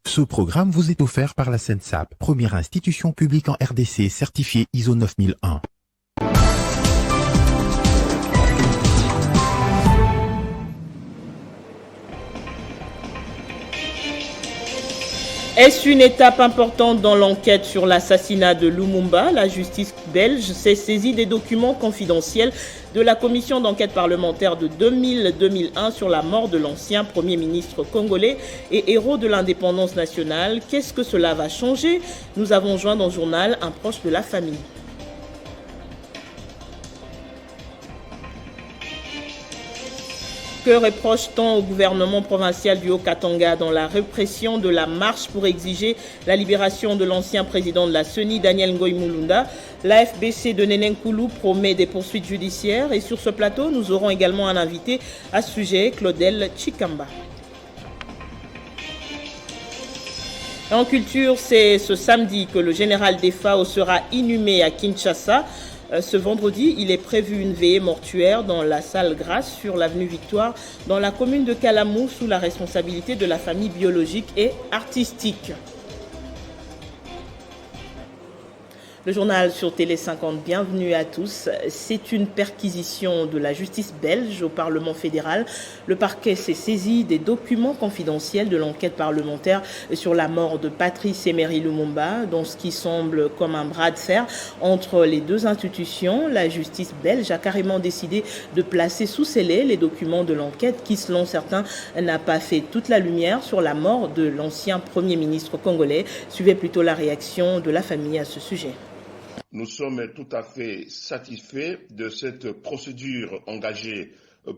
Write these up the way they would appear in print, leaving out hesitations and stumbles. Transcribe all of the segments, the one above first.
Ce programme vous est offert par la SENSAP, première institution publique en RDC certifiée ISO 9001. Est-ce une étape importante dans l'enquête sur l'assassinat de Lumumba? La justice belge s'est saisie des documents confidentiels de la commission d'enquête parlementaire de 2000-2001 sur la mort de l'ancien Premier ministre congolais et héros de l'indépendance nationale. Qu'est-ce que cela va changer? Nous avons joint dans le journal un proche de la famille. Que reproche-t-on au gouvernement provincial du Haut-Katanga dans la répression de la marche pour exiger la libération de l'ancien président de la CENI, Daniel Ngoï Mulunda? La FBC de Nenenkoulou promet des poursuites judiciaires et sur ce plateau, nous aurons également un invité à ce sujet, Claudel Chikamba. En culture, c'est ce samedi que le général des FAO sera inhumé à Kinshasa. Ce vendredi, il est prévu une veillée mortuaire dans la salle Grasse sur l'avenue Victoire, dans la commune de Kalamou, sous la responsabilité de la famille biologique et artistique. Le journal sur Télé 50, bienvenue à tous. C'est une perquisition de la justice belge au Parlement fédéral. Le parquet s'est saisi des documents confidentiels de l'enquête parlementaire sur la mort de Patrice Emery Lumumba, dans ce qui semble comme un bras de fer entre les deux institutions. La justice belge a carrément décidé de placer sous scellé les documents de l'enquête qui, selon certains, n'a pas fait toute la lumière sur la mort de l'ancien Premier ministre congolais. Suivez plutôt la réaction de la famille à ce sujet. Nous sommes tout à fait satisfaits de cette procédure engagée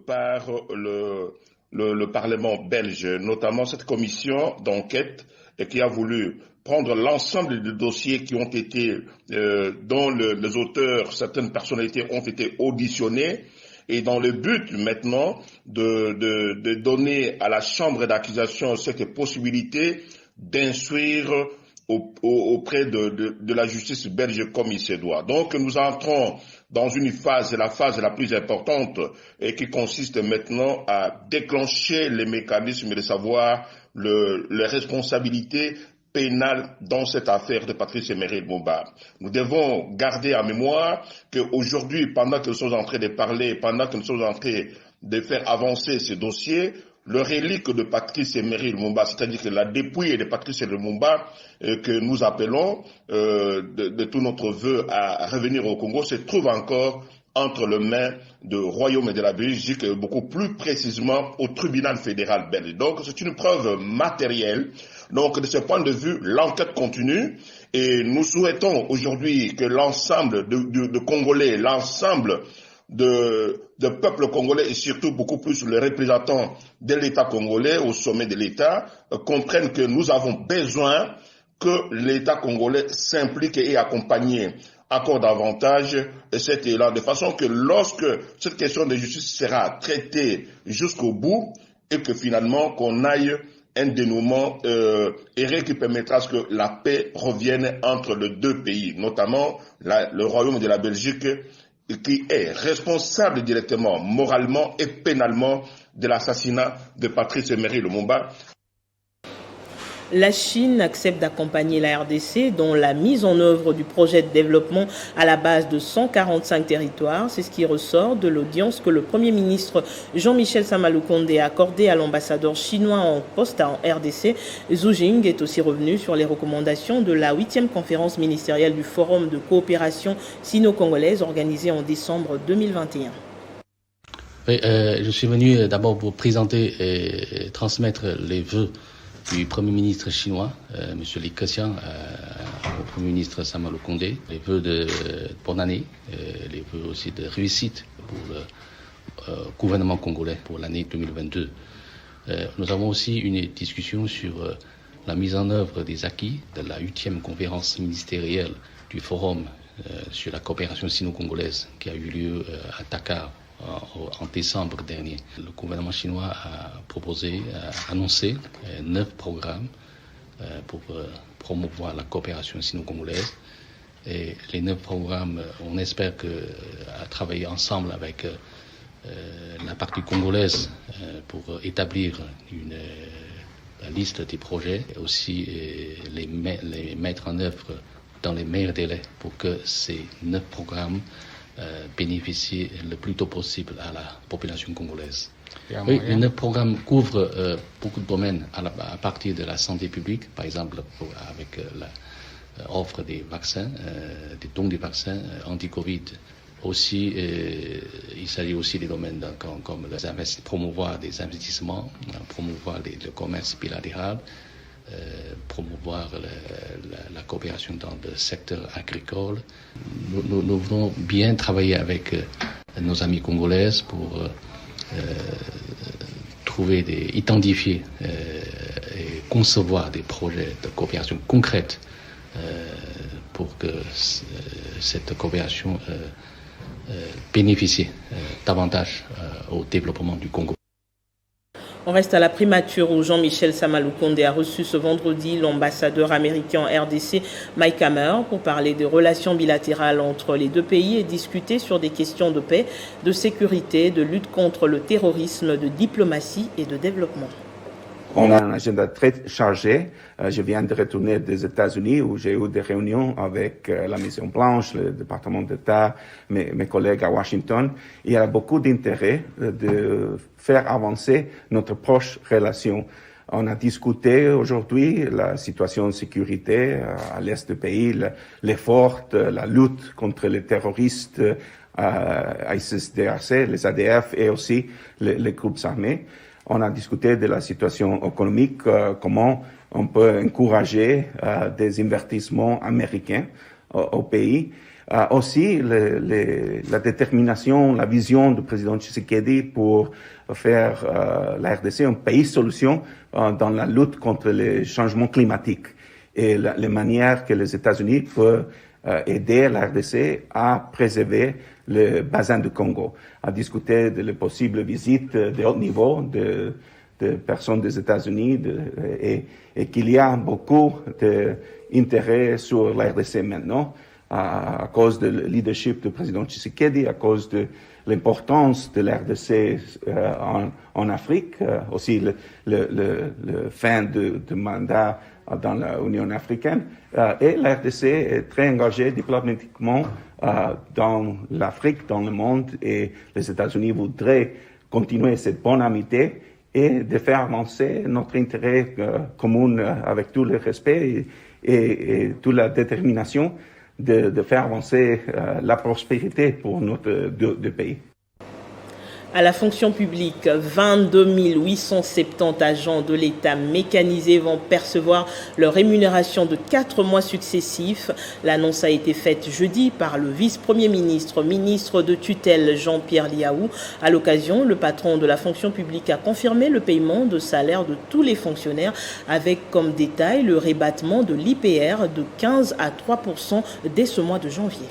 par le Parlement belge, notamment cette commission d'enquête qui a voulu prendre l'ensemble des dossiers qui ont été, dont les auteurs, certaines personnalités ont été auditionnées, et dans le but maintenant de donner à la chambre d'accusation cette possibilité d'instruire auprès de la justice belge comme il se doit. Donc nous entrons dans une phase, la phase la plus importante, et qui consiste maintenant à déclencher les mécanismes de savoir les responsabilités pénales dans cette affaire de Patrice Emery Lumumba. Nous devons garder en mémoire qu'aujourd'hui, pendant que nous sommes en train de parler, pendant que nous sommes en train de faire avancer ce dossier, le relique de Patrice Emery Lumumba, c'est-à-dire que la dépouille de Patrice Lumumba que nous appelons de tout notre vœu à revenir au Congo se trouve encore entre les mains du Royaume et de la Belgique, beaucoup plus précisément au tribunal fédéral belge. Donc c'est une preuve matérielle. Donc de ce point de vue, l'enquête continue et nous souhaitons aujourd'hui que l'ensemble de Congolais, l'ensemble de peuple congolais et surtout beaucoup plus les représentants de l'État congolais au sommet de l'État comprennent que nous avons besoin que l'État congolais s'implique et accompagne encore davantage cet élan, de façon que lorsque cette question de justice sera traitée jusqu'au bout et que finalement qu'on aille un dénouement et qui permettra à ce que la paix revienne entre les deux pays, notamment le Royaume de la Belgique, qui est responsable directement, moralement et pénalement de l'assassinat de Patrice Emery Lumumba. La Chine accepte d'accompagner la RDC dans la mise en œuvre du projet de développement à la base de 145 territoires. C'est ce qui ressort de l'audience que le Premier ministre Jean-Michel Samaloukonde a accordée à l'ambassadeur chinois en poste en RDC. Zhu Jing est aussi revenu sur les recommandations de la 8e conférence ministérielle du Forum de coopération sino-congolaise organisée en décembre 2021. Oui, je suis venu d'abord pour présenter et transmettre les vœux du Premier ministre chinois, M. Li Keqiang, au Premier ministre Samaloukonde, les vœux de bonne année, les vœux aussi de réussite pour le gouvernement congolais pour l'année 2022. Nous avons aussi une discussion sur la mise en œuvre des acquis de la 8e conférence ministérielle du Forum sur la coopération sino-congolaise qui a eu lieu à Dakar en décembre dernier. Le gouvernement chinois a annoncé 9 programmes pour promouvoir la coopération sino-congolaise. Et les 9 programmes, on espère à travailler ensemble avec la partie congolaise pour établir la liste des projets et aussi les mettre en œuvre dans les meilleurs délais pour que ces 9 programmes bénéficient le plus tôt possible à la population congolaise. Oui, les 9 programmes couvrent beaucoup de domaines à partir de la santé publique, par exemple avec l'offre des vaccins, des dons des vaccins anti-Covid. Aussi, il s'agit aussi des domaines comme promouvoir des investissements, promouvoir le commerce bilatéral, promouvoir la coopération dans le secteur agricole. Nous voulons bien travailler avec nos amis congolaises pour identifier et concevoir des projets de coopération concrète pour que cette coopération bénéficie davantage au développement du Congo. On reste à la primature où Jean-Michel Sama-Lukonde a reçu ce vendredi l'ambassadeur américain en RDC, Mike Hammer, pour parler des relations bilatérales entre les deux pays et discuter sur des questions de paix, de sécurité, de lutte contre le terrorisme, de diplomatie et de développement. On a un agenda très chargé. Je viens de retourner des États-Unis où j'ai eu des réunions avec la Maison Blanche, le département d'État, mes collègues à Washington. Il y a beaucoup d'intérêt de faire avancer notre proche relation. On a discuté aujourd'hui la situation de sécurité à l'est du pays, l'effort de la lutte contre les terroristes, ISIS-DRC, les ADF et aussi les groupes armés. On a discuté de la situation économique, comment on peut encourager des investissements américains au pays. Aussi, la détermination, la vision du président Tshisekedi pour faire la RDC un pays solution dans la lutte contre les changements climatiques et les manières que les États-Unis peuvent aider la RDC à préserver le bassin du Congo, à discuter de les possibles visites de haut niveau de personnes des États-Unis et qu'il y a beaucoup d'intérêt sur la RDC maintenant à cause du leadership du président Tshisekedi, à cause de l'importance de la RDC en Afrique, aussi le fin de mandat dans l'Union africaine. Et la RDC est très engagée diplomatiquement dans l'Afrique, dans le monde, et les États-Unis voudraient continuer cette bonne amitié et de faire avancer notre intérêt commun avec tout le respect et toute la détermination de faire avancer la prospérité pour notre deux pays. À la fonction publique, 22 870 agents de l'État mécanisés vont percevoir leur rémunération de 4 mois successifs. L'annonce a été faite jeudi par le vice-premier ministre, ministre de tutelle Jean-Pierre Liaou. À l'occasion, le patron de la fonction publique a confirmé le paiement de salaire de tous les fonctionnaires avec comme détail le rabattement de l'IPR de 15 à 3% dès ce mois de janvier.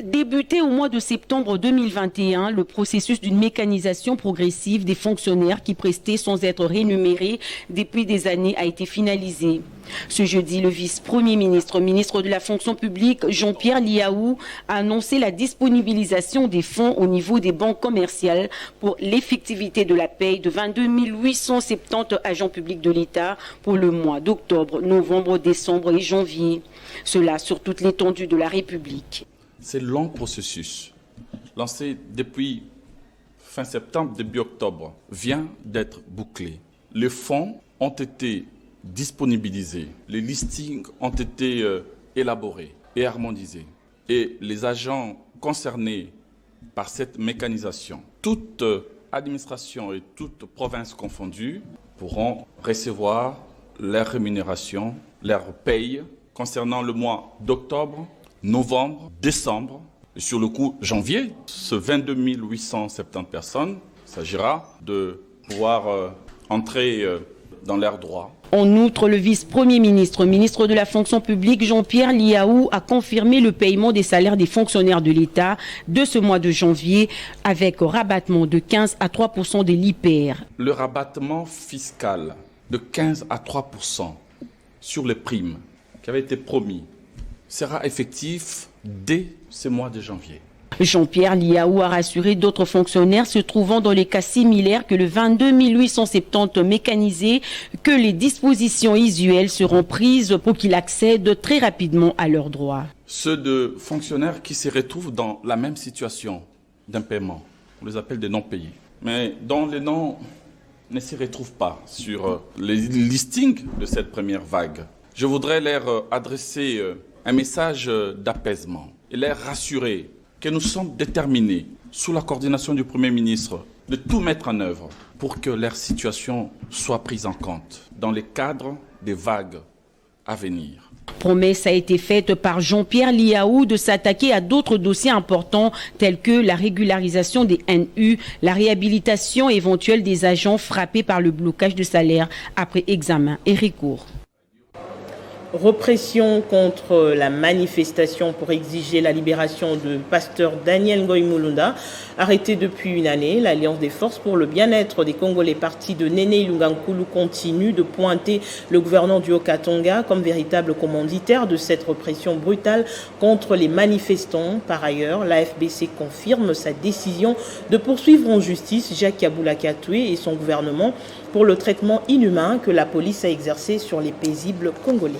Débuté au mois de septembre 2021, le processus d'une mécanisation progressive des fonctionnaires qui prestaient sans être rémunérés depuis des années a été finalisé. Ce jeudi, le vice-premier ministre, ministre de la fonction publique, Jean-Pierre Liaou, a annoncé la disponibilisation des fonds au niveau des banques commerciales pour l'effectivité de la paye de 22 870 agents publics de l'État pour le mois d'octobre, novembre, décembre et janvier. Cela sur toute l'étendue de la République. Ce long processus, lancé depuis fin septembre, début octobre, vient d'être bouclé. Les fonds ont été disponibilisés, les listings ont été élaborés et harmonisés. Et les agents concernés par cette mécanisation, toute administration et toute province confondue, pourront recevoir leur rémunération, leur paye concernant le mois d'octobre, novembre, décembre, et sur le coup janvier, ce 22 870 personnes, il s'agira de pouvoir entrer dans leurs droits. En outre, le vice-premier ministre, ministre de la fonction publique, Jean-Pierre Liaou, a confirmé le paiement des salaires des fonctionnaires de l'État de ce mois de janvier avec rabattement de 15 à 3% de l'IPR. Le rabattement fiscal de 15 à 3% sur les primes qui avait été promis sera effectif dès ce mois de janvier. Jean-Pierre Liaou a rassuré d'autres fonctionnaires se trouvant dans les cas similaires que le 22 870 mécanisés que les dispositions usuelles seront prises pour qu'ils accèdent très rapidement à leurs droits. Ceux de fonctionnaires qui se retrouvent dans la même situation d'impaiement, on les appelle des non-payés, mais dont les noms ne se retrouvent pas sur les listings de cette première vague. Je voudrais leur adresser un message d'apaisement et leur rassurer que nous sommes déterminés, sous la coordination du Premier ministre, de tout mettre en œuvre pour que leur situation soit prise en compte dans le cadre des vagues à venir. Promesse a été faite par Jean-Pierre Liaou de s'attaquer à d'autres dossiers importants tels que la régularisation des NU, la réhabilitation éventuelle des agents frappés par le blocage de salaire après examen et recours. Répression contre la manifestation pour exiger la libération de pasteur Daniel Ngoï Mulunda. Arrêté depuis une année, l'Alliance des forces pour le bien-être des Congolais partis de Néné Ilunga Nkulu continue de pointer le gouverneur du Haut-Katanga comme véritable commanditaire de cette répression brutale contre les manifestants. Par ailleurs, l'AFBC confirme sa décision de poursuivre en justice Jacques Yaboula Katoué et son gouvernement pour le traitement inhumain que la police a exercé sur les paisibles Congolais.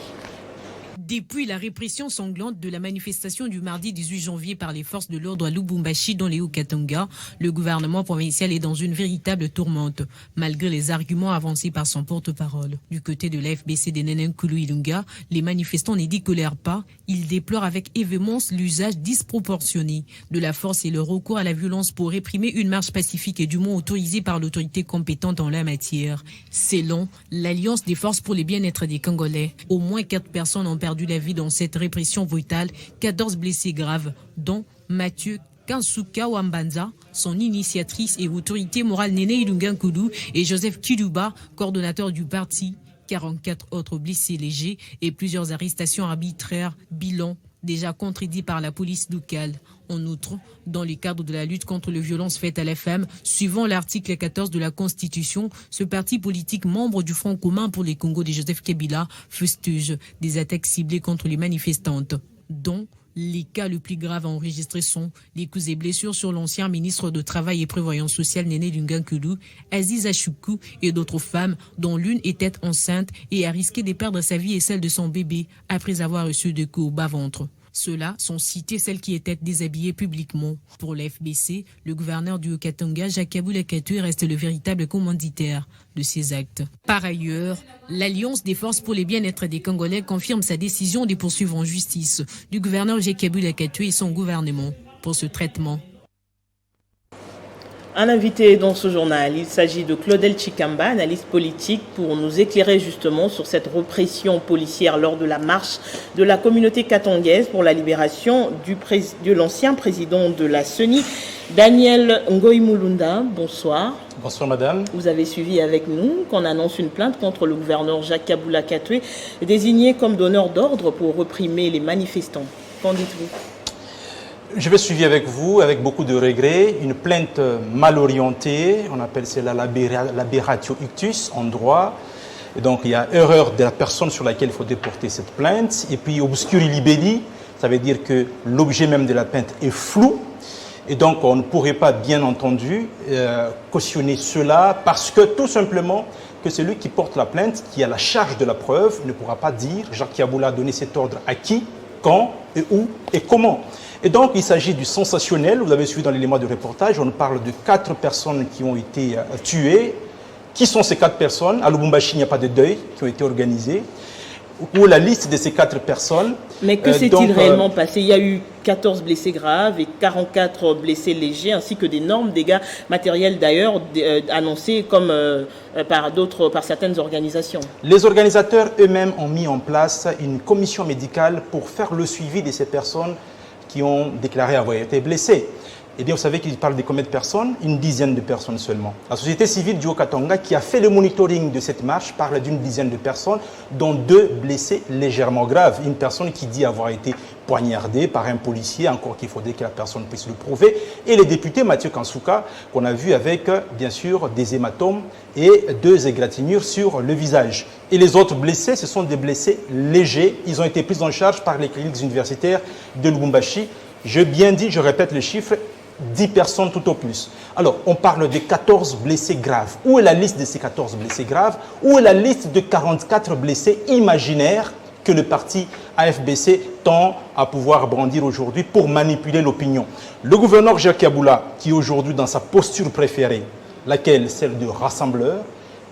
Depuis la répression sanglante de la manifestation du mardi 18 janvier par les forces de l'ordre à Lubumbashi dans les Hauts-Katanga, le gouvernement provincial est dans une véritable tourmente, malgré les arguments avancés par son porte-parole. Du côté de l'AFBC de Néné Nkulu Ilunga, les manifestants ne décolèrent pas, ils déplorent avec véhémence l'usage disproportionné de la force et le recours à la violence pour réprimer une marche pacifique et dûment autorisée par l'autorité compétente en la matière. Selon l'Alliance des forces pour le bien-être des Congolais, au moins 4 personnes ont perdu la vie dans cette répression brutale, 14 blessés graves, dont Mathieu Kansuka Wambanza, son initiatrice et autorité morale Néné Ilunga Nkulu, et Joseph Kiduba, coordonnateur du parti. 44 autres blessés légers et plusieurs arrestations arbitraires, bilan déjà contredit par la police locale. En outre, dans le cadre de la lutte contre les violences faites à la femme, suivant l'article 14 de la Constitution, ce parti politique membre du Front commun pour les Congo de Joseph Kabila fustige des attaques ciblées contre les manifestantes, dont les cas les plus graves enregistrés sont les coups et blessures sur l'ancien ministre de Travail et Prévoyance sociale Néné Ilunga Nkulu, Aziza Choukou et d'autres femmes dont l'une était enceinte et a risqué de perdre sa vie et celle de son bébé après avoir reçu des coups au bas-ventre. Ceux-là sont cités celles qui étaient déshabillées publiquement. Pour l'FBC, le gouverneur du Haut-Katanga, Jacques Yaboula Katoué, reste le véritable commanditaire de ces actes. Par ailleurs, l'Alliance des forces pour le bien-être des Congolais confirme sa décision de poursuivre en justice du gouverneur Jacques Yaboula Katoué et son gouvernement pour ce traitement. Un invité dans ce journal, il s'agit de Claudel Chikamba, analyste politique, pour nous éclairer justement sur cette répression policière lors de la marche de la communauté katangaise pour la libération de l'ancien président de la CENI, Daniel Ngoï Mulunda. Bonsoir. Bonsoir madame. Vous avez suivi avec nous qu'on annonce une plainte contre le gouverneur Jacques Yaboula Katoué, désigné comme donneur d'ordre pour réprimer les manifestants. Qu'en dites-vous ? Je vais suivre avec vous, avec beaucoup de regrets, une plainte mal orientée, on appelle cela l'aberratio ictus en droit. Et donc il y a erreur de la personne sur laquelle il faut déporter cette plainte. Et puis obscuri libelli, ça veut dire que l'objet même de la plainte est flou. Et donc on ne pourrait pas bien entendu cautionner cela parce que tout simplement que celui qui porte la plainte, qui a la charge de la preuve, ne pourra pas dire Jacques Yaboula a donné cet ordre à qui, quand, et où et comment. Et donc, il s'agit du sensationnel. Vous avez suivi dans l'élément de reportage, on parle de 4 personnes qui ont été tuées. Qui sont ces 4 personnes? À Lubumbashi, il n'y a pas de deuil qui ont été organisés. Ou la liste de ces 4 personnes. Mais que s'est-il réellement passé? Il y a eu 14 blessés graves et 44 blessés légers, ainsi que d'énormes dégâts matériels d'ailleurs annoncés comme par certaines organisations. Les organisateurs eux-mêmes ont mis en place une commission médicale pour faire le suivi de ces personnes qui ont déclaré avoir été blessés. Eh bien, vous savez qu'il parle de combien de personnes? Une dizaine de personnes seulement. La société civile du Haut-Katanga, qui a fait le monitoring de cette marche, parle d'une dizaine de personnes, dont 2 blessés légèrement graves. Une personne qui dit avoir été poignardée par un policier, encore qu'il faudrait que la personne puisse le prouver. Et le député Mathieu Kansuka, qu'on a vu avec, bien sûr, des hématomes et 2 égratignures sur le visage. Et les autres blessés, ce sont des blessés légers. Ils ont été pris en charge par les cliniques universitaires de Lubumbashi, J'ai bien dit, je répète les chiffres, 10 personnes tout au plus. Alors, on parle de 14 blessés graves. Où est la liste de ces 14 blessés graves? Où est la liste de 44 blessés imaginaires que le parti AFBC tend à pouvoir brandir aujourd'hui pour manipuler l'opinion? Le gouverneur Jacques Yeboula, qui est aujourd'hui dans sa posture préférée, laquelle celle de rassembleur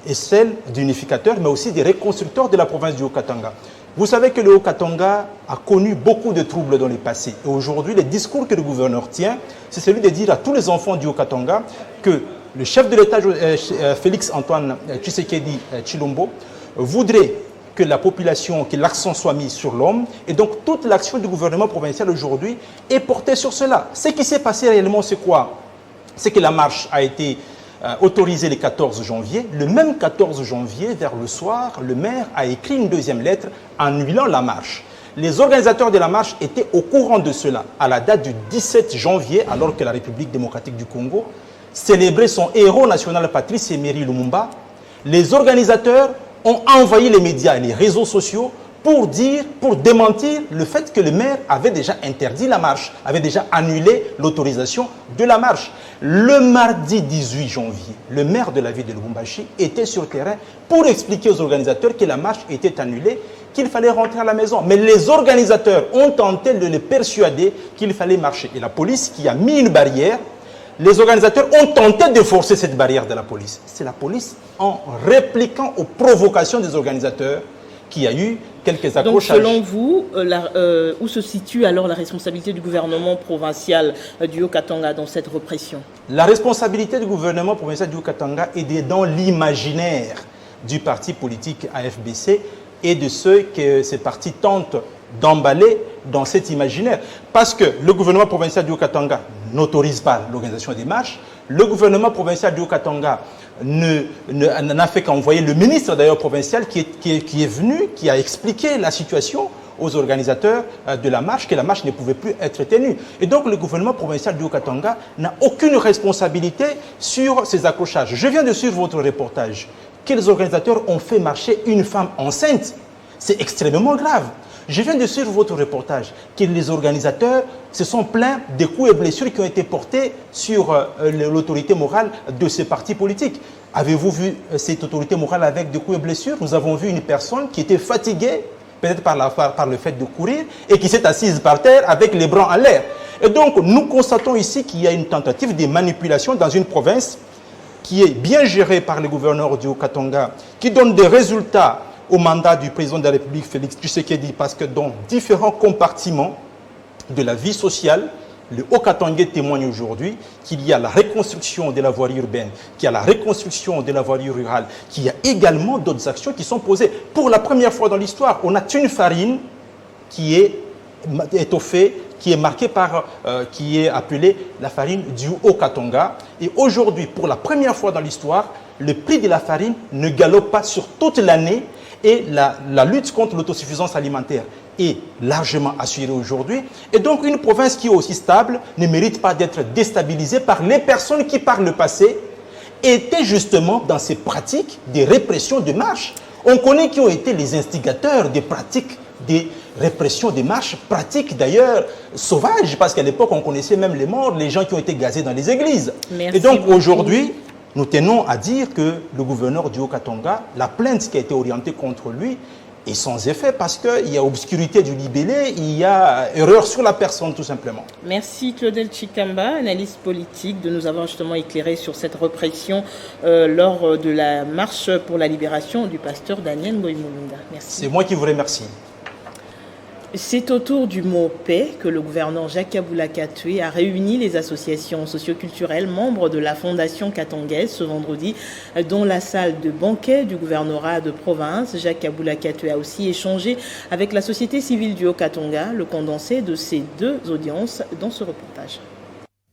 et celle d'unificateur, mais aussi des reconstructeurs de la province du Haut-Katanga. Vous savez que le Haut-Katanga a connu beaucoup de troubles dans le passé. Et aujourd'hui, le discours que le gouverneur tient, c'est celui de dire à tous les enfants du Haut-Katanga que le chef de l'État, Félix-Antoine Tshisekedi Tshilombo, voudrait que la population, que l'accent soit mis sur l'homme. Et donc, toute l'action du gouvernement provincial aujourd'hui est portée sur cela. Ce qui s'est passé réellement, c'est quoi? C'est que la marche a été autorisé le 14 janvier. Le même 14 janvier, vers le soir, le maire a écrit une deuxième lettre annulant la marche. Les organisateurs de la marche étaient au courant de cela. À la date du 17 janvier, alors que la République démocratique du Congo célébrait son héros national Patrice Emery Lumumba, les organisateurs ont envahi les médias et les réseaux sociaux pour démentir le fait que le maire avait déjà interdit la marche, avait déjà annulé l'autorisation de la marche. Le mardi 18 janvier, le maire de la ville de Lubumbashi était sur le terrain pour expliquer aux organisateurs que la marche était annulée, qu'il fallait rentrer à la maison. Mais les organisateurs ont tenté de les persuader qu'il fallait marcher. Et la police qui a mis une barrière, les organisateurs ont tenté de forcer cette barrière de la police. C'est la police, en répliquant aux provocations des organisateurs, qui a eu quelques accrochages. Donc, selon vous, où se situe alors la responsabilité du gouvernement provincial du Haut-Katanga dans cette répression? La responsabilité du gouvernement provincial du Haut-Katanga est dans l'imaginaire du parti politique AFBC et de ceux que ces partis tentent d'emballer dans cet imaginaire. Parce que le gouvernement provincial du Haut-Katanga n'autorise pas l'organisation des marches, le gouvernement provincial du Haut-Katanga n'a fait qu'envoyer le ministre d'ailleurs provincial qui est venu, qui a expliqué la situation aux organisateurs de la marche, que la marche ne pouvait plus être tenue. Et donc le gouvernement provincial du Haut-Katanga n'a aucune responsabilité sur ces accrochages. Je viens de suivre votre reportage. Quels organisateurs ont fait marcher une femme enceinte? C'est extrêmement grave. Je viens de suivre votre reportage que les organisateurs se sont plaints des coups et blessures qui ont été portés sur l'autorité morale de ces partis politiques. Avez-vous vu cette autorité morale avec des coups et blessures? Nous avons vu une personne qui était fatiguée, peut-être par le fait de courir, et qui s'est assise par terre avec les bras en l'air. Et donc, nous constatons ici qu'il y a une tentative de manipulation dans une province qui est bien gérée par le gouverneur du Haut-Katanga, qui donne des résultats au mandat du président de la République, Félix Tshisekedi, parce que dans différents compartiments de la vie sociale, le Haut-Katanga témoigne aujourd'hui qu'il y a la reconstruction de la voirie urbaine, qu'il y a la reconstruction de la voirie rurale, qu'il y a également d'autres actions qui sont posées. Pour la première fois dans l'histoire, on a une farine qui est étoffée, qui est marquée par, qui est appelée la farine du Haut-Katanga. Et aujourd'hui, pour la première fois dans l'histoire, le prix de la farine ne galope pas sur toute l'année et la lutte contre l'autosuffisance alimentaire est largement assurée aujourd'hui. Et donc, une province qui est aussi stable ne mérite pas d'être déstabilisée par les personnes qui, par le passé, étaient justement dans ces pratiques de répression de marche. On connaît qui ont été les instigateurs des pratiques des répressions des marches, pratiques d'ailleurs sauvages, parce qu'à l'époque, on connaissait même les morts, les gens qui ont été gazés dans les églises. Merci et donc, beaucoup. aujourd'hui, nous tenons à dire que le gouverneur du Haut-Katanga, la plainte qui a été orientée contre lui est sans effet parce qu'il y a obscurité du libellé, il y a erreur sur la personne tout simplement. Merci Claudel Chikamba, analyste politique, de nous avoir justement éclairé sur cette répression lors de la marche pour la libération du pasteur Daniel Ngoï-Mulunda. Merci. C'est moi qui vous remercie. C'est autour du mot paix que le gouverneur Jacques Yeboula Katoué a réuni les associations socioculturelles membres de la Fondation katangaise ce vendredi dans la salle de banquet du gouvernorat de province. Jacques Yeboula Katoué a aussi échangé avec la société civile du Haut-Katanga, le condensé de ces deux audiences dans ce reportage.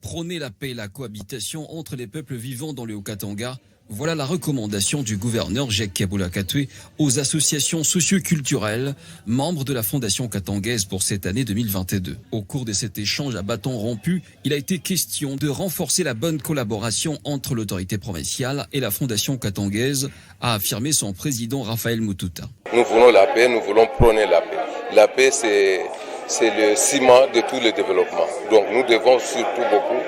Prôner la paix et la cohabitation entre les peuples vivant dans le Haut-Katanga, voilà la recommandation du gouverneur Jacques Yeboula Katoué aux associations socioculturelles, membres de la Fondation katangaise pour cette année 2022. Au cours de cet échange à bâton rompu, il a été question de renforcer la bonne collaboration entre l'autorité provinciale et la Fondation katangaise, a affirmé son président Raphaël Mututa. Nous voulons la paix, nous voulons prôner la paix. La paix, c'est le ciment de tout le développement. Donc nous devons surtout beaucoup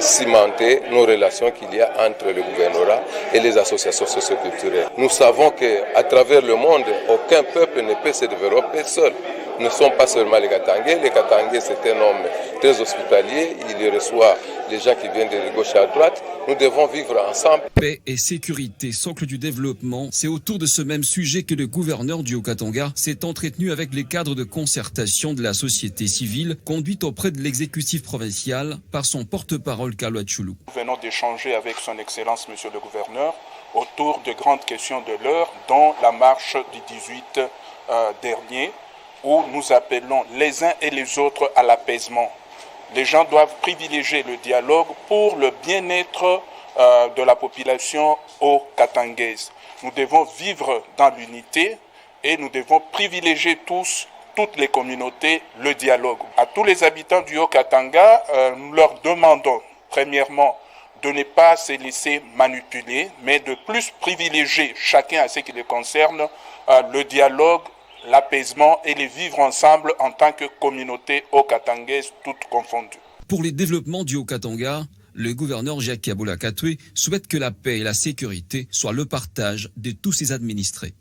cimenter nos relations qu'il y a entre le gouvernorat et les associations socioculturelles. Nous savons qu'à travers le monde, aucun peuple ne peut se développer seul. Nous ne sommes pas seulement les Katangais. Les Katangais, c'est un homme très hospitalier. Il reçoit les gens qui viennent de gauche à droite. Nous devons vivre ensemble. Paix et sécurité, socle du développement. C'est autour de ce même sujet que le gouverneur du Haut-Katanga s'est entretenu avec les cadres de concertation de la société civile conduite auprès de l'exécutif provincial par son porte-parole Carlo Achulu. Nous venons d'échanger avec son Excellence, Monsieur le Gouverneur, autour de grandes questions de l'heure, dont la marche du 18 dernier, où nous appelons les uns et les autres à l'apaisement. Les gens doivent privilégier le dialogue pour le bien-être de la population haut-katangaise. Nous devons vivre dans l'unité et nous devons privilégier toutes les communautés, le dialogue. À tous les habitants du Haut-Katanga, nous leur demandons, premièrement, de ne pas se laisser manipuler, mais de plus privilégier chacun à ce qui le concerne, le dialogue, l'apaisement et les vivre ensemble en tant que communauté haut-katangaise toutes confondues. Pour les développements du Haut-Katanga, le gouverneur Jacques Kaboula Katoué souhaite que la paix et la sécurité soient le partage de tous ses administrés.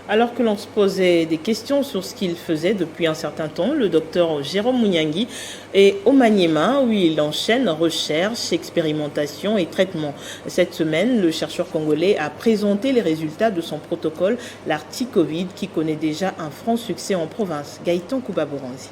Alors que l'on se posait des questions sur ce qu'il faisait depuis un certain temps, le docteur Jérôme Mouniangui est au Maniema où il enchaîne recherche, expérimentation et traitement. Cette semaine, le chercheur congolais a présenté les résultats de son protocole, l'Arti-Covid, qui connaît déjà un franc succès en province. Gaëtan Koubaboranzi.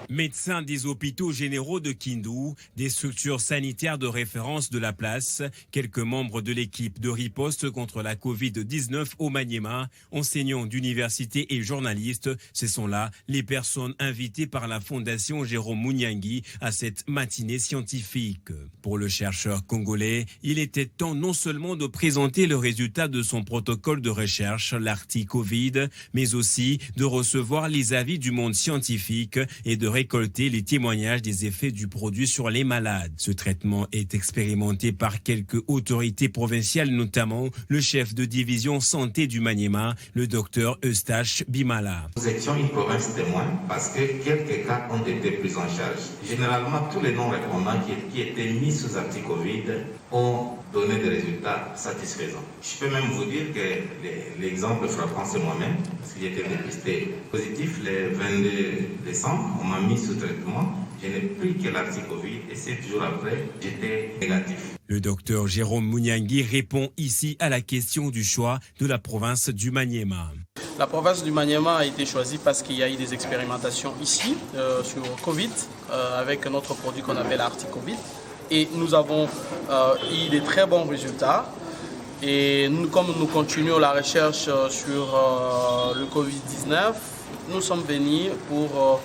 Médecins des hôpitaux généraux de Kindu, des structures sanitaires de référence de la place, quelques membres de l'équipe de riposte contre la Covid-19 au Maniema, enseignants d'université et journalistes, ce sont là les personnes invitées par la Fondation Jérôme Mouniangui à cette matinée scientifique. Pour le chercheur congolais, il était temps non seulement de présenter le résultat de son protocole de recherche, l'Arti-Covid, mais aussi de recevoir les avis du monde scientifique et de récolter les témoignages des effets du produit sur les malades. Ce traitement est expérimenté par quelques autorités provinciales, notamment le chef de division santé du Maniema, le docteur Eustache Bimala. Nous étions une province témoin parce que quelques cas ont été pris en charge. Généralement, tous les non-répondants qui étaient mis sous Arti-Covid ont donné des résultats satisfaisants. Je peux même vous dire que l'exemple frappant, c'est moi-même, parce que j'étais dépisté positif le 22 décembre, on m'a mis sous traitement, je n'ai pris que l'Arti-Covid et 7 jours après, j'étais négatif. Le docteur Jérôme Mouniangui répond ici à la question du choix de la province du Maniema. La province du Maniema a été choisie parce qu'il y a eu des expérimentations ici sur Covid avec notre produit qu'on appelle Arti-Covid. Et nous avons eu des très bons résultats. Et nous, comme nous continuons la recherche sur le Covid-19, nous sommes venus pour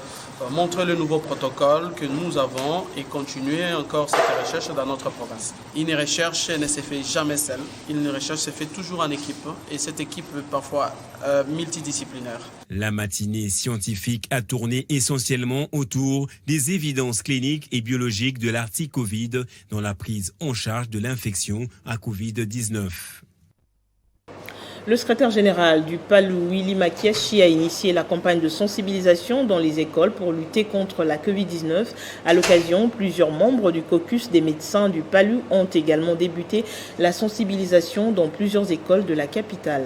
montrer le nouveau protocole que nous avons et continuer encore cette recherche dans notre province. Une recherche ne se fait jamais seule. Une recherche se fait toujours en équipe et cette équipe est parfois multidisciplinaire. La matinée scientifique a tourné essentiellement autour des évidences cliniques et biologiques de l'Arti-Covid dans la prise en charge de l'infection à Covid-19. Le secrétaire général du PALU, Willy Makiachi, a initié la campagne de sensibilisation dans les écoles pour lutter contre la Covid-19. À l'occasion, plusieurs membres du caucus des médecins du PALU ont également débuté la sensibilisation dans plusieurs écoles de la capitale.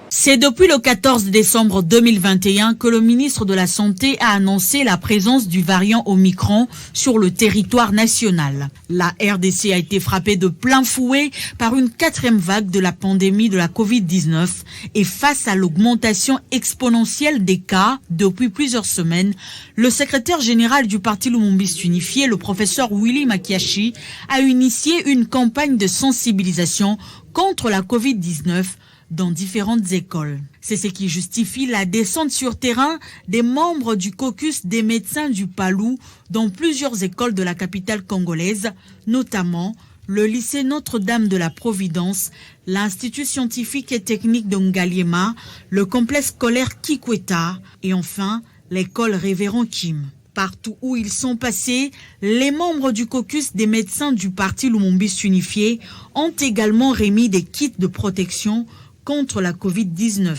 C'est depuis le 14 décembre 2021 que le ministre de la Santé a annoncé la présence du variant Omicron sur le territoire national. La RDC a été frappée de plein fouet par une 4e vague de la pandémie de la Covid-19 et face à l'augmentation exponentielle des cas depuis plusieurs semaines, le secrétaire général du Parti Lumumbiste Unifié, le professeur Willy Makiachi, a initié une campagne de sensibilisation contre la Covid-19 dans différentes écoles. C'est ce qui justifie la descente sur terrain des membres du caucus des médecins du PALU dans plusieurs écoles de la capitale congolaise, notamment le lycée Notre-Dame de la Providence, l'Institut scientifique et technique de Ngaliema, le complexe scolaire Kikweta et enfin l'école Révérend Kim. Partout où ils sont passés, les membres du caucus des médecins du Parti Lumumbiste Unifié ont également remis des kits de protection contre la Covid-19.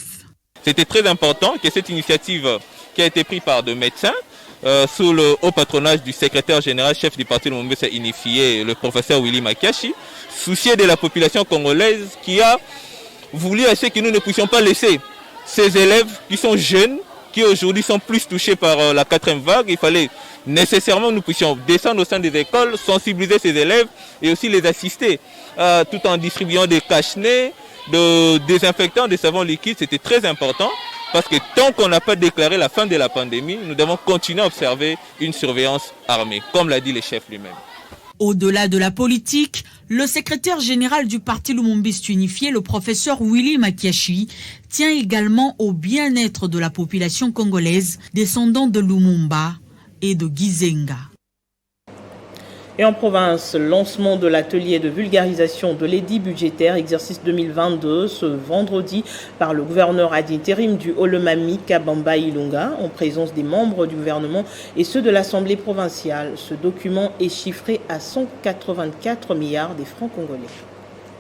C'était très important que cette initiative qui a été prise par des médecins, sous le haut patronage du secrétaire général chef du parti Lumumba s'est unifié, le professeur Willy Makiashi, soucié de la population congolaise qui a voulu à ce que nous ne puissions pas laisser ces élèves qui sont jeunes, qui aujourd'hui sont plus touchés par la 4e vague. Il fallait nécessairement que nous puissions descendre au sein des écoles, sensibiliser ces élèves et aussi les assister, tout en distribuant des cache-nez, de désinfectants, des savons liquides. C'était très important. Parce que tant qu'on n'a pas déclaré la fin de la pandémie, nous devons continuer à observer une surveillance armée, comme l'a dit le chef lui-même. Au-delà de la politique, le secrétaire général du parti Lumumbiste unifié, le professeur Willy Makiashi, tient également au bien-être de la population congolaise descendant de Lumumba et de Gizenga. Et en province, lancement de l'atelier de vulgarisation de l'édit budgétaire exercice 2022 ce vendredi par le gouverneur ad intérim du Olomami Kabamba Ilunga en présence des membres du gouvernement et ceux de l'Assemblée provinciale. Ce document est chiffré à 184 milliards des francs congolais.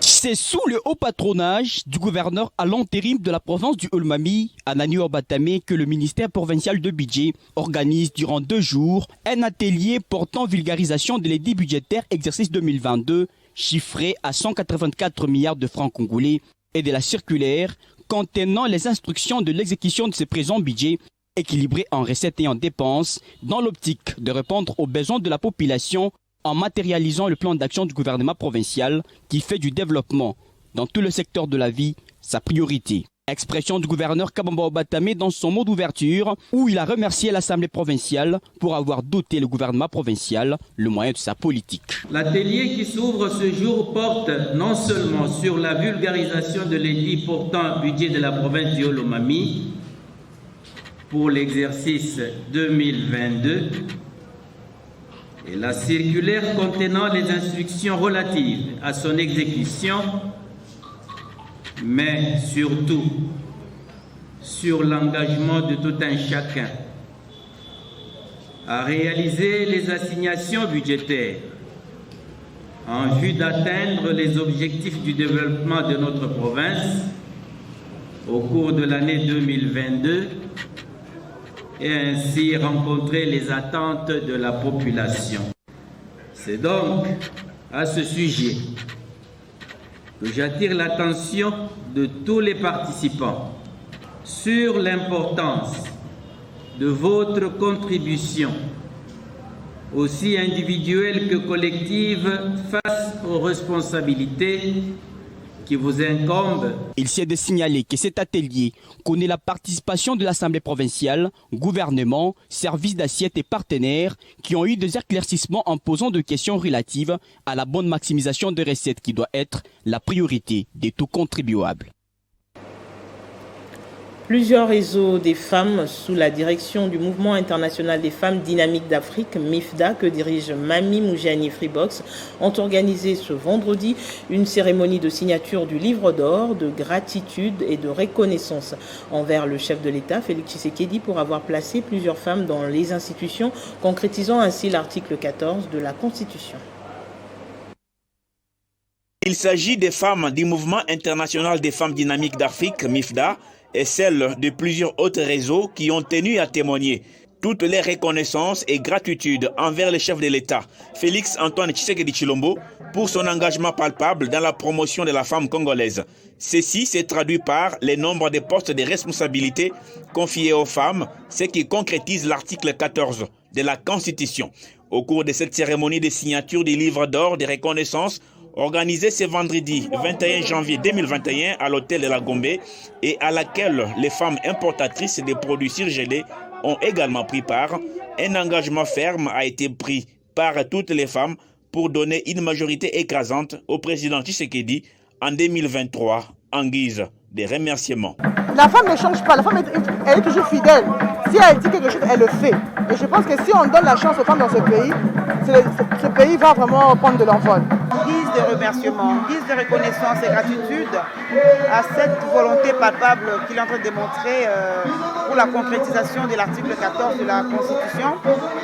C'est sous le haut patronage du gouverneur à l'intérim de la province du Olomami, Anani Orbatame, que le ministère provincial de budget organise durant 2 jours un atelier portant vulgarisation de l'édit budgétaire exercice 2022, chiffré à 184 milliards de francs congolais, et de la circulaire contenant les instructions de l'exécution de ce présent budget, équilibré en recettes et en dépenses, dans l'optique de répondre aux besoins de la population en matérialisant le plan d'action du gouvernement provincial qui fait du développement dans tout le secteur de la vie sa priorité. Expression du gouverneur Kabamba Orbatame dans son mot d'ouverture où il a remercié l'Assemblée provinciale pour avoir doté le gouvernement provincial le moyen de sa politique. L'atelier qui s'ouvre ce jour porte non seulement sur la vulgarisation de l'édit portant budget de la province du Olomami pour l'exercice 2022, et la circulaire contenant les instructions relatives à son exécution, mais surtout sur l'engagement de tout un chacun à réaliser les assignations budgétaires en vue d'atteindre les objectifs du développement de notre province au cours de l'année 2022 et ainsi rencontrer les attentes de la population. C'est donc à ce sujet que j'attire l'attention de tous les participants sur l'importance de votre contribution, aussi individuelle que collective, face aux responsabilités qui vous incombe. Il s'est de signaler que cet atelier connaît la participation de l'Assemblée provinciale, gouvernement, services d'assiette et partenaires qui ont eu des éclaircissements en posant des questions relatives à la bonne maximisation des recettes qui doit être la priorité de tout contribuable. Plusieurs réseaux des femmes sous la direction du Mouvement international des femmes dynamiques d'Afrique, MIFDA, que dirige Mami Moujani Freebox, ont organisé ce vendredi une cérémonie de signature du livre d'or de gratitude et de reconnaissance envers le chef de l'État, Félix Tshisekedi, pour avoir placé plusieurs femmes dans les institutions, concrétisant ainsi l'article 14 de la Constitution. Il s'agit des femmes du Mouvement international des femmes dynamiques d'Afrique, MIFDA, et celles de plusieurs autres réseaux qui ont tenu à témoigner toutes les reconnaissances et gratitude envers le chef de l'État, Félix Antoine Tshisekedi Tshilombo, pour son engagement palpable dans la promotion de la femme congolaise. Ceci s'est traduit par le nombre de postes de responsabilité confiés aux femmes, ce qui concrétise l'article 14 de la Constitution. Au cours de cette cérémonie de signature du livre d'or de reconnaissance, organisée ce vendredi 21 janvier 2021 à l'hôtel de la Gombe et à laquelle les femmes importatrices de produits surgelés ont également pris part, un engagement ferme a été pris par toutes les femmes pour donner une majorité écrasante au président Tshisekedi en 2023 en guise de remerciements. La femme ne change pas, la femme elle est toujours fidèle. Si elle dit quelque chose, elle le fait. Et je pense que si on donne la chance aux femmes dans ce pays, ce pays va vraiment prendre de l'envol. En guise de remerciement, en guise de reconnaissance et gratitude à cette volonté palpable qu'il est en train de démontrer pour la concrétisation de l'article 14 de la Constitution,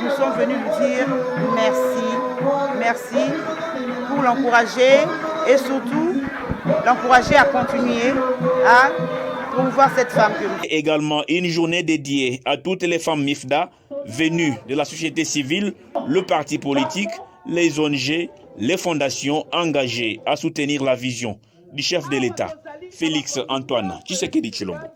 nous sommes venus lui dire merci pour l'encourager et surtout l'encourager à continuer à promouvoir cette femme. Également une journée dédiée à toutes les femmes MIFDA venues de la société civile, le parti politique, les ONG, les fondations engagées à soutenir la vision du chef de l'État, Félix Antoine Tshisekedi Tshilombo.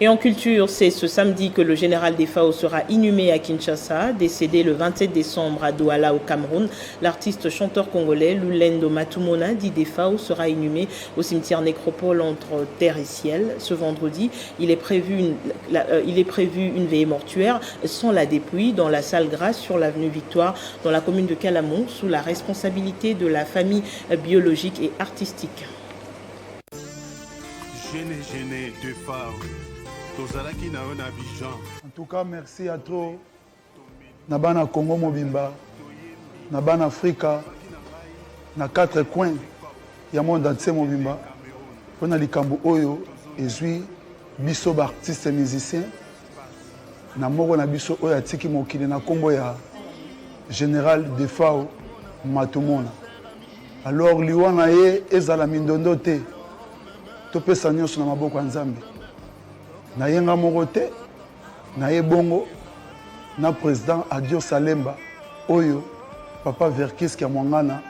Et en culture, c'est ce samedi que le général des FAO sera inhumé à Kinshasa. Décédé le 27 décembre à Douala au Cameroun, l'artiste chanteur congolais Lulendo Matumona, dit des FAO, sera inhumé au cimetière nécropole entre terre et ciel. Ce vendredi, il est prévu une veillée mortuaire sans la dépouille dans la salle Grasse sur l'avenue Victoire dans la commune de Calamon sous la responsabilité de la famille biologique et artistique. Géné de FAO. En tout cas, merci à toi. Nabana Congo Mobimba, Nabana Afrika, na 4 coins, il y a monde entier Mobimba. On a les Kambo Oyo, et puis biso artistes et musiciens. Na moko na biso Oyo atiki mokili na kombo ya général de FAO Matumona. Alors liwana ye ezala mindondo te. Topesa nyonso na maboko ya Nzambe. Na yenga moko te, na ye bongo, na président Adio Salemba, Oyo, Papa Verkis Kiamwangana,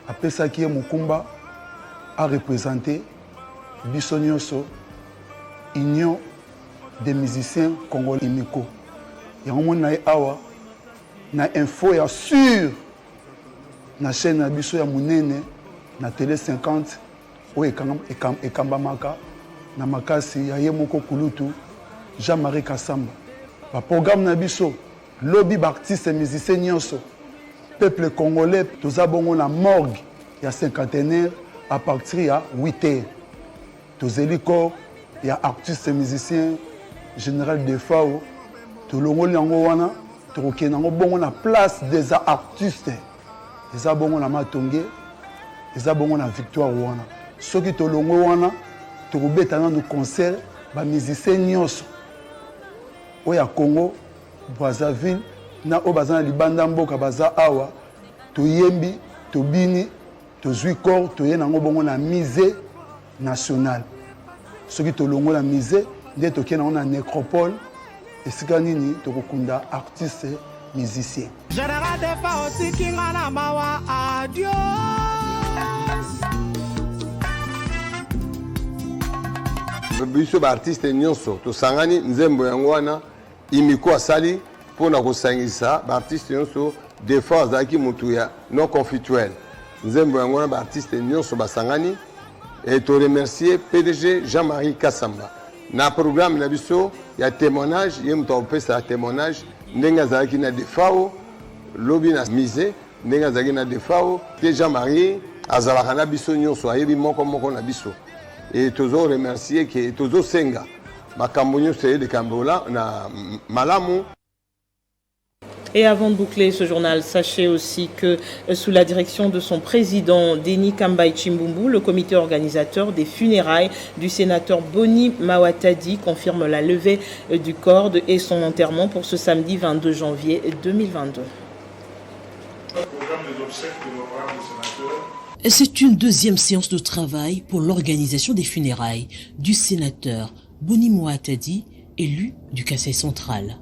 apesa ki ye Mukumba, a représenté biso nyonso, Union des musiciens congolais Imiko. Yango moni na ye awa, na info ya sûr, na chaîne na biso ya munene, na télé 50, Oyo ekambamaka, na makasi ya ye moko kulutu Jean-Marie Kassamba. Ba programme na biso lobby artiste et musicien nyonso peuple congolais toza bongo na morgue ya cinquantenaire à partir ya 8h. Tozeli corps ya artiste et musicien général de FAO tolongoli yango wana tokokende yango bongo na place des artistes. Eza bongo na Matonge, eza bongo na Victoire wana. Soki tolongo wana tokobeta na concert ba musiciens nyonso oya Congo Brazzaville na obazana libanda mboka baza awa toyembi tobini tozwi corps toye nango bongo na musée national. Soki tolongo na musée nde toke nango na nécropole esika nini tokokunda artiste musicien. Général de FAO tikinga na mawa adios. biso ba artiste nyonso tosangani nzembo yango wana imiko asali pona kosangisa ba artiste nyonso de force aki mutu ya non conflictuel nzembo yango wana ba artiste nyonso basangani et to remercier PDG Jean-Marie Kassamba na programme na biso ya témoignage yem to pesa témoignage ndenga zaki na de FAO lobby na mise ndenga zaki na de FAO que Jean-Marie azalaka na biso nyonso ayebi moko na biso. Et toujours remercier que toujours senga makambo c'est de Kambola na malamu. Et avant de boucler ce journal, sachez aussi que sous la direction de son président Denis Kambai Chimbumbu, le comité organisateur des funérailles du sénateur Boni Mawatadi confirme la levée du corps et son enterrement pour ce samedi 22 janvier 2022. C'est une deuxième séance de travail pour l'organisation des funérailles du sénateur Boni Mawatadi, élu du Kasaï central.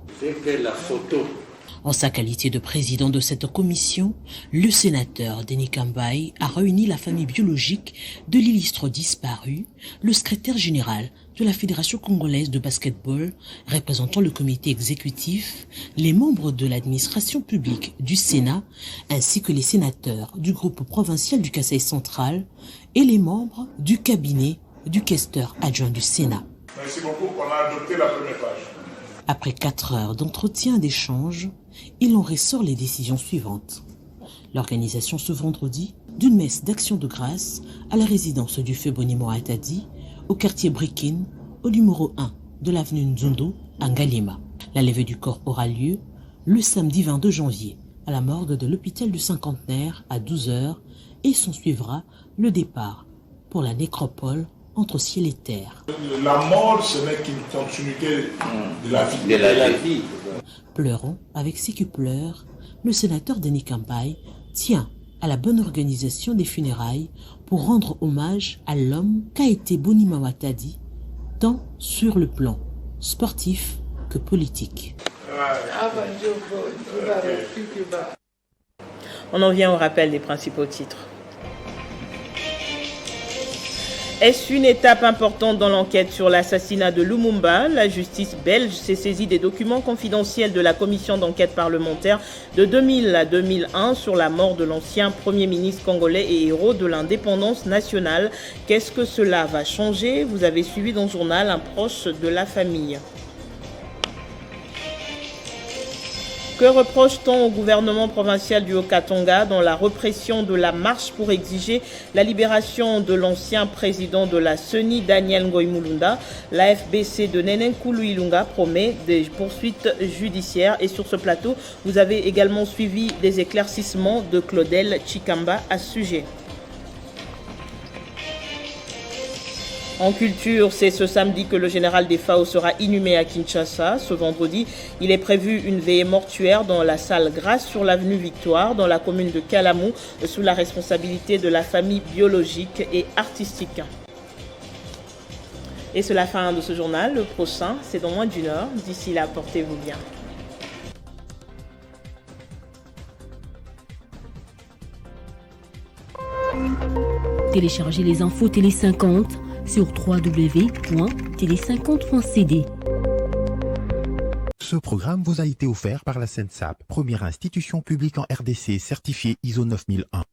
En sa qualité de président de cette commission, le sénateur Denis Kambai a réuni la famille biologique de l'illustre disparu, le secrétaire général de la Fédération congolaise de basketball, représentant le comité exécutif, les membres de l'administration publique du Sénat, ainsi que les sénateurs du groupe provincial du Kasaï central et les membres du cabinet du questeur adjoint du Sénat. Merci beaucoup, on a adopté la première page. Après 4 heures d'entretien et d'échange, il en ressort les décisions suivantes. L'organisation ce vendredi d'une messe d'action de grâce à la résidence du feu Boni Mawatadi, au quartier Brikin, au numéro 1 de l'avenue Nzundu, à Ngalima. La levée du corps aura lieu le samedi 22 janvier à la morgue de l'hôpital du Cinquantenaire à 12h et s'en suivra le départ pour la nécropole entre ciel et terre. La mort, ce n'est qu'une continuité de la vie. Pleurant avec ceux qui pleurent, le sénateur Denis Kambai tient à la bonne organisation des funérailles pour rendre hommage à l'homme qu'a été Boni Mawatadi, tant sur le plan sportif que politique. On en vient au rappel des principaux titres. Est-ce une étape importante dans l'enquête sur l'assassinat de Lumumba? La justice belge s'est saisie des documents confidentiels de la commission d'enquête parlementaire de 2000 à 2001 sur la mort de l'ancien Premier ministre congolais et héros de l'indépendance nationale. Qu'est-ce que cela va changer? Vous avez suivi dans le journal un proche de la famille. Que reproche-t-on au gouvernement provincial du Haut-Katanga dans la répression de la marche pour exiger la libération de l'ancien président de la CENI, Daniel Ngoï-Mulunda? La FBC de Nenenkulu Ilunga promet des poursuites judiciaires. Et sur ce plateau, vous avez également suivi des éclaircissements de Claudel Chikamba à ce sujet. En culture, c'est ce samedi que le général des FAO sera inhumé à Kinshasa. Ce vendredi, il est prévu une veillée mortuaire dans la salle Grasse sur l'avenue Victoire, dans la commune de Kalamou, sous la responsabilité de la famille biologique et artistique. Et c'est la fin de ce journal. Le prochain, c'est dans moins d'une heure. D'ici là, portez-vous bien. Téléchargez les infos Télé 50 sur www.tele50.cd. Ce programme vous a été offert par la SENSAP, première institution publique en RDC certifiée ISO 9001.